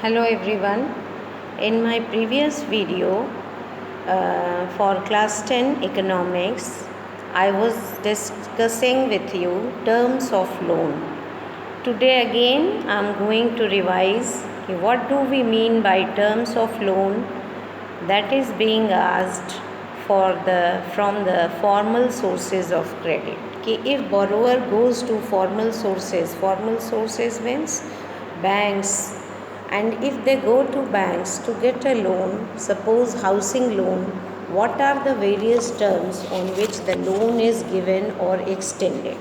Hello everyone. In my previous video for class 10 economics, I was discussing with you terms of loan. Today again I am going to revise what do we mean by terms of loan that is being asked from the formal sources of credit. If borrower goes to formal sources means banks, and if they go to banks to get a loan, suppose housing loan, what are the various terms on which the loan is given or extended?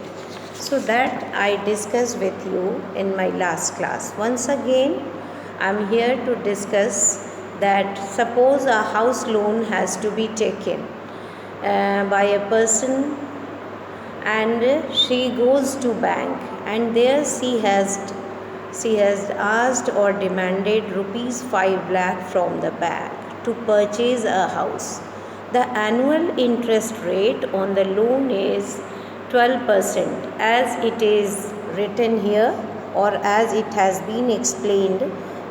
So that I discussed with you in my last class. Once again, I am here to discuss that suppose a house loan has to be taken by a person, and she goes to bank, and there she has asked or demanded rupees 5 lakh from the bank to purchase a house. The annual interest rate on the loan is 12%, as it is written here or as it has been explained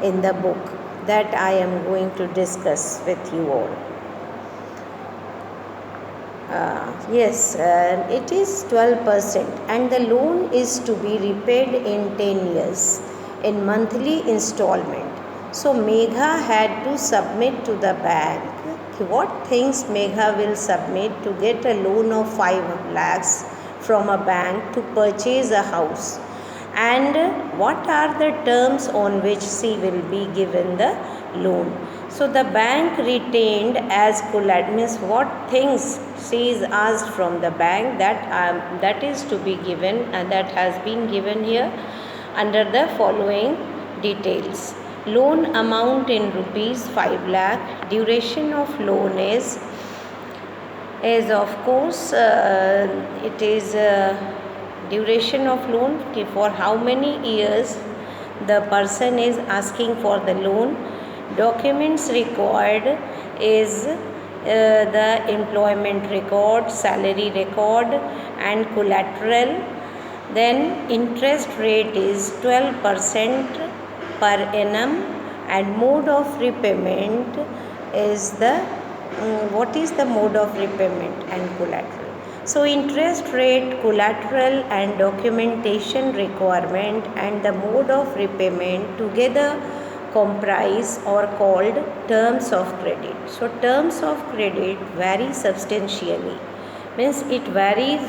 in the book that I am going to discuss with you all. Yes, it is 12%, and the loan is to be repaid in 10 years in monthly installment. So Megha had to submit to the bank. What things Megha will submit to get a loan of 5 lakhs from a bank to purchase a house, and what are the terms on which she will be given the loan? So the bank retained as collateral, means what things she is asked from the bank, that is to be given, and that has been given here under the following details. Loan amount in rupees 5 lakh. Duration of loan is of course it is duration of loan, for how many years the person is asking for the loan. Documents required is the employment record, salary record, and collateral. Then interest rate is 12% per annum, and mode of repayment is what is the mode of repayment and collateral. So interest rate, collateral, and documentation requirement and the mode of repayment together comprise or called terms of credit. So terms of credit vary substantially, means it varies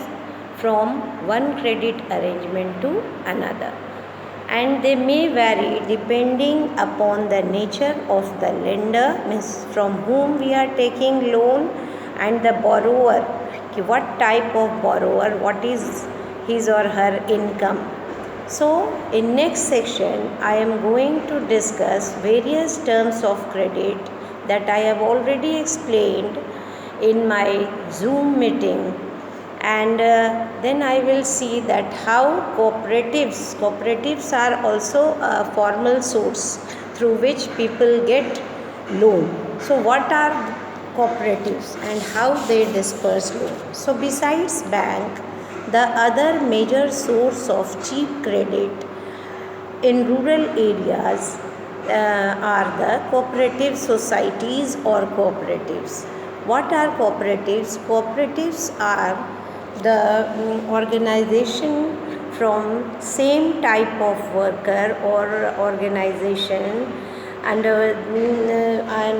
from one credit arrangement to another, and they may vary depending upon the nature of the lender, means from whom we are taking loan, and the borrower, what type of borrower, what is his or her income. So in next section I am going to discuss various terms of credit that I have already explained in my Zoom meeting, and then I will see that how cooperatives are also a formal source through which people get loan. So what are cooperatives and how they disperse loan? So besides bank, the other major source of cheap credit in rural areas are the cooperative societies or cooperatives. What are cooperatives? Cooperatives are the organization from same type of worker or organization and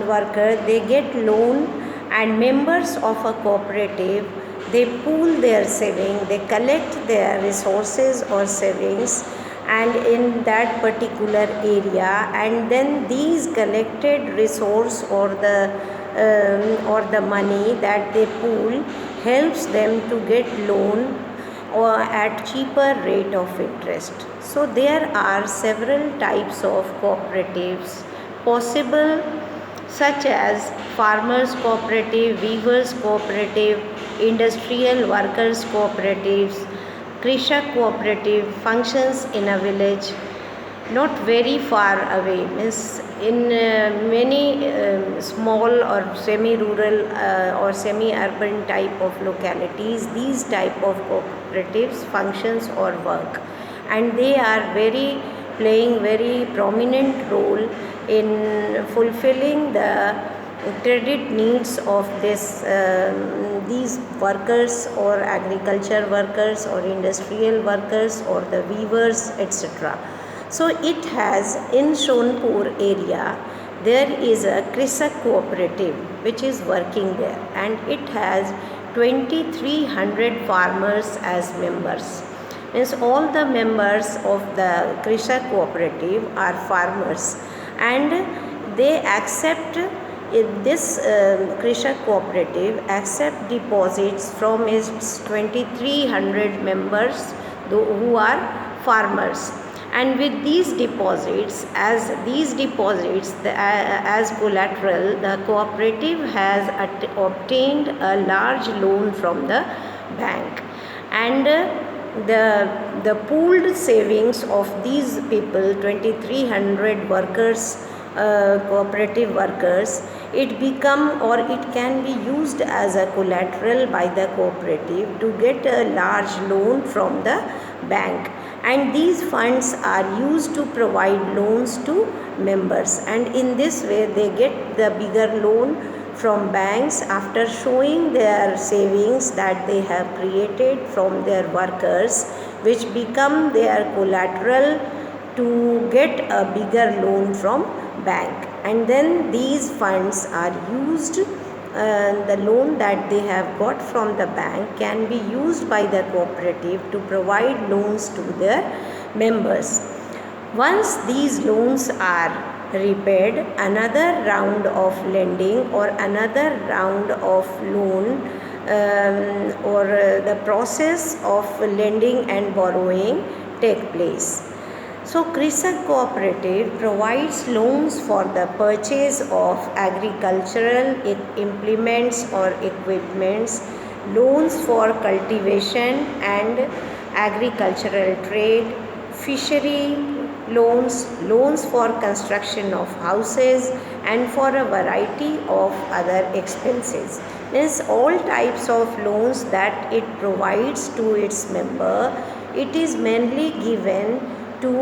worker, they get loan, and members of a cooperative, they pool their saving, they collect their resources or savings and in that particular area, and then these collected resource or the money that they pool helps them to get loan or at cheaper rate of interest. So there are several types of cooperatives possible, such as farmers cooperative, weavers cooperative, industrial workers cooperatives, Krishak cooperative functions in a village not very far away, means in many small or semi-rural or semi-urban type of localities, these type of cooperatives functions or work, and they are very playing very prominent role in fulfilling the credit needs of these workers or agriculture workers or industrial workers or the weavers, etc. So it has in Shonpur area, there is a Krisak cooperative which is working there, and it has 2300 farmers as members. Means all the members of the Krisak cooperative are farmers, and they accept this Krisak cooperative accept deposits from its 2300 members who are farmers. And with these deposits, as collateral, the cooperative has obtained a large loan from the bank, and the pooled savings of these people, 2300 workers, cooperative workers, it become or it can be used as a collateral by the cooperative to get a large loan from the bank, and these funds are used to provide loans to members, and in this way they get the bigger loan from banks after showing their savings that they have created from their workers, which become their collateral to get a bigger loan from bank, and then these funds are used. The loan that they have got from the bank can be used by the cooperative to provide loans to their members. Once these loans are repaid, another round of lending or another round of loan or the process of lending and borrowing take place. So Krisak cooperative provides loans for the purchase of agricultural implements or equipments, loans for cultivation and agricultural trade, fishery loans, loans for construction of houses, and for a variety of other expenses. Means all types of loans that it provides to its member, it is mainly given to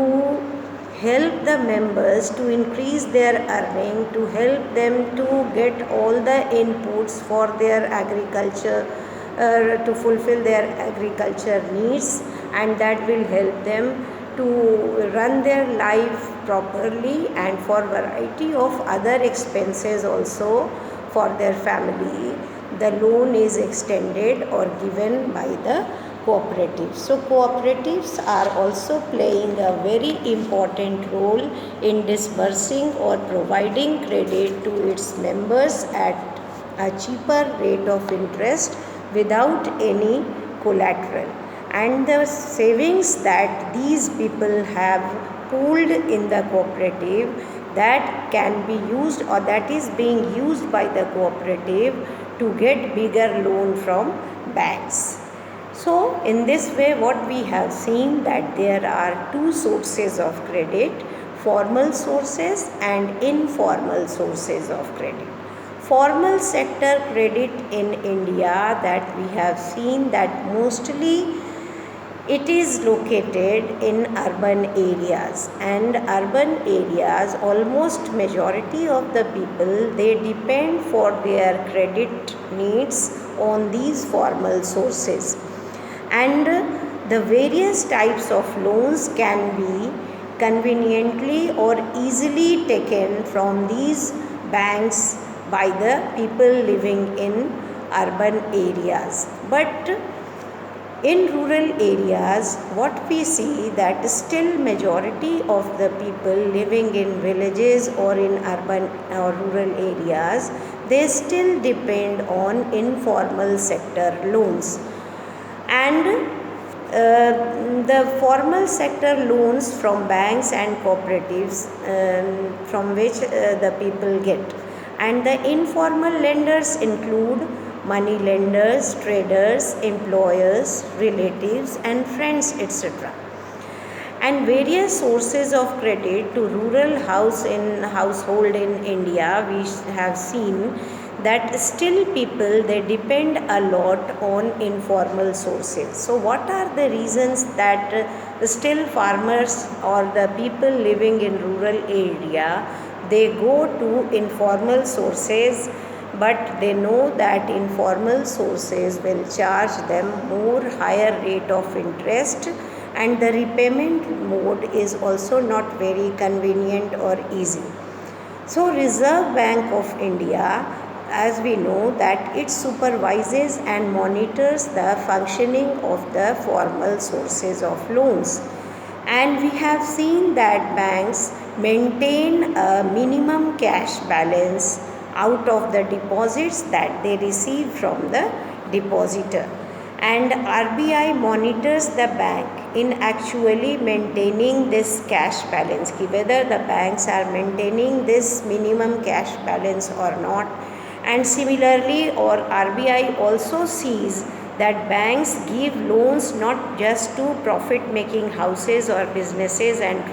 help the members to increase their earning, to help them to get all the inputs for their agriculture, to fulfill their agriculture needs, and that will help them to run their life properly and for variety of other expenses also for their family. The loan is extended or given by the cooperatives. So cooperatives are also playing a very important role in disbursing or providing credit to its members at a cheaper rate of interest without any collateral. And the savings that these people have pooled in the cooperative, that can be used or that is being used by the cooperative to get bigger loan from banks. So in this way what we have seen that there are two sources of credit, formal sources and informal sources of credit. Formal sector credit in India, that we have seen that mostly it is located in urban areas, and urban areas almost majority of the people, they depend for their credit needs on these formal sources, and the various types of loans can be conveniently or easily taken from these banks by the people living in urban areas. But in rural areas, what we see that still majority of the people living in villages or in urban or rural areas, they still depend on informal sector loans. And the formal sector loans from banks and cooperatives from which the people get. And the informal lenders include money lenders, traders, employers, relatives and friends, etc. And various sources of credit to rural household in India, we have seen that still people they depend a lot on informal sources. So what are the reasons that still farmers or the people living in rural area they go to informal sources, but they know that informal sources will charge them more higher rate of interest, and the repayment mode is also not very convenient or easy. So Reserve Bank of India, as we know that it supervises and monitors the functioning of the formal sources of loans. And we have seen that banks maintain a minimum cash balance out of the deposits that they receive from the depositor. And RBI monitors the bank in actually maintaining this cash balance, whether the banks are maintaining this minimum cash balance or not. And similarly, or RBI also sees that banks give loans not just to profit making houses or businesses and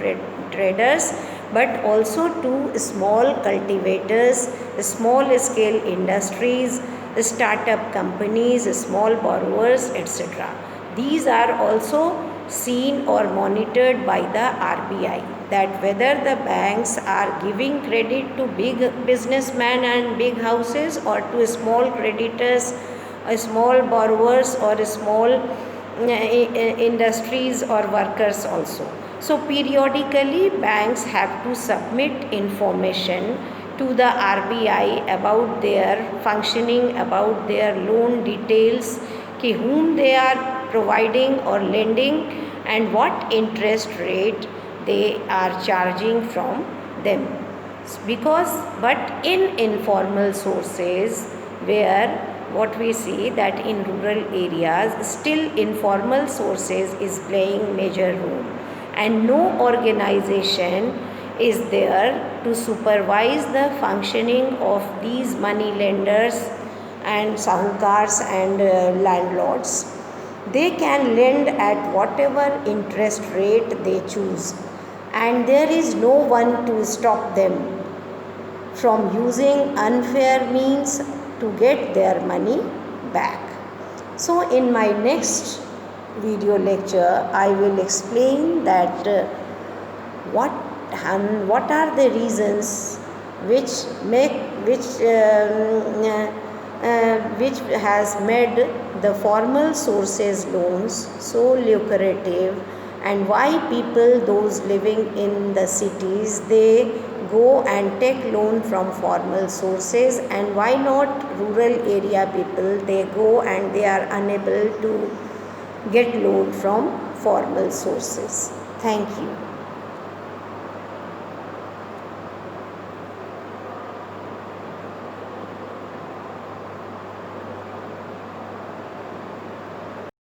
traders, but also to small cultivators, small scale industries, startup companies, small borrowers, etc. These are also seen or monitored by the RBI, that whether the banks are giving credit to big businessmen and big houses or to small creditors, small borrowers or small industries or workers also. So periodically banks have to submit information to the RBI about their functioning, about their loan details, whom they are providing or lending, and what interest rate they are charging from them. But in informal sources, where what we see that in rural areas still informal sources is playing major role, and no organization is there to supervise the functioning of these money lenders and sahukars and landlords. They can lend at whatever interest rate they choose, and there is no one to stop them from using unfair means to get their money back. So in my next video lecture, I will explain that what are the reasons which has made the formal sources loans so lucrative, and why people those living in the cities they go and take loan from formal sources, and why not rural area people they go and they are unable to get loan from formal sources. Thank you.